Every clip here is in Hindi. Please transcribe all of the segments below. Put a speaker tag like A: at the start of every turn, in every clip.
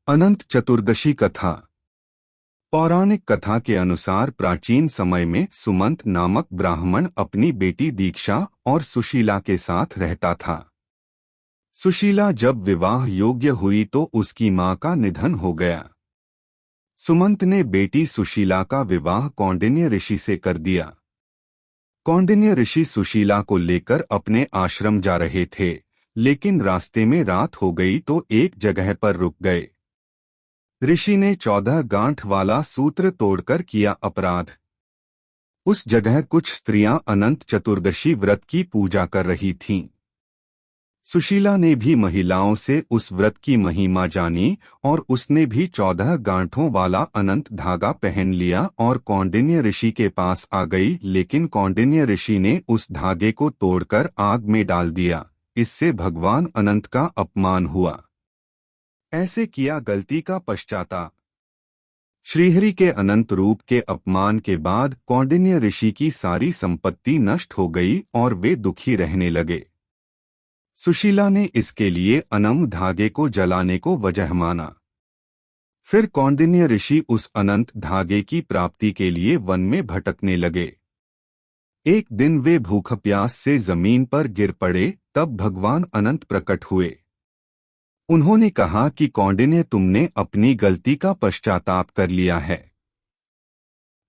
A: अनंत चतुर्दशी कथा। पौराणिक कथा के अनुसार प्राचीन समय में सुमंत नामक ब्राह्मण अपनी बेटी दीक्षा और सुशीला के साथ रहता था। सुशीला जब विवाह योग्य हुई तो उसकी मां का निधन हो गया। सुमंत ने बेटी सुशीला का विवाह कौंडिन्य ऋषि से कर दिया। कौंडिन्य ऋषि सुशीला को लेकर अपने आश्रम जा रहे थे, लेकिन रास्ते में रात हो गई तो एक जगह पर रुक गए। ऋषि ने 14 गांठ वाला सूत्र तोड़कर किया अपराध। उस जगह कुछ स्त्रियां अनंत चतुर्दशी व्रत की पूजा कर रही थीं। सुशीला ने भी महिलाओं से उस व्रत की महिमा जानी और उसने भी 14 गांठों वाला अनंत धागा पहन लिया और कौंडिन्य ऋषि के पास आ गई, लेकिन कौंडिन्य ऋषि ने उस धागे को तोड़कर आग में डाल दिया। इससे भगवान अनंत का अपमान हुआ। ऐसे किया गलती का पश्चाताप। श्रीहरि के अनंत रूप के अपमान के बाद कौंडिन्य ऋषि की सारी संपत्ति नष्ट हो गई और वे दुखी रहने लगे। सुशीला ने इसके लिए अनम धागे को जलाने को वजह माना। फिर कौंडिन्य ऋषि उस अनंत धागे की प्राप्ति के लिए वन में भटकने लगे। एक दिन वे भूख प्यास से जमीन पर गिर पड़े, तब भगवान अनंत प्रकट हुए। उन्होंने कहा कि कौंडिन्य, तुमने अपनी गलती का पश्चाताप कर लिया है।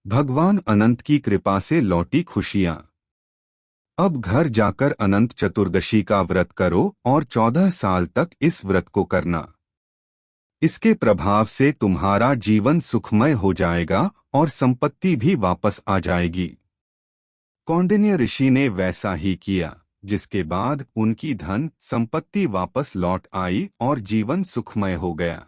A: भगवान अनंत की कृपा से लौटी खुशियां। अब घर जाकर अनंत चतुर्दशी का व्रत करो और 14 साल तक इस व्रत को करना। इसके प्रभाव से तुम्हारा जीवन सुखमय हो जाएगा और संपत्ति भी वापस आ जाएगी। कौंडिन्य ऋषि ने वैसा ही किया, जिसके बाद उनकी धन संपत्ति वापस लौट आई और जीवन सुखमय हो गया।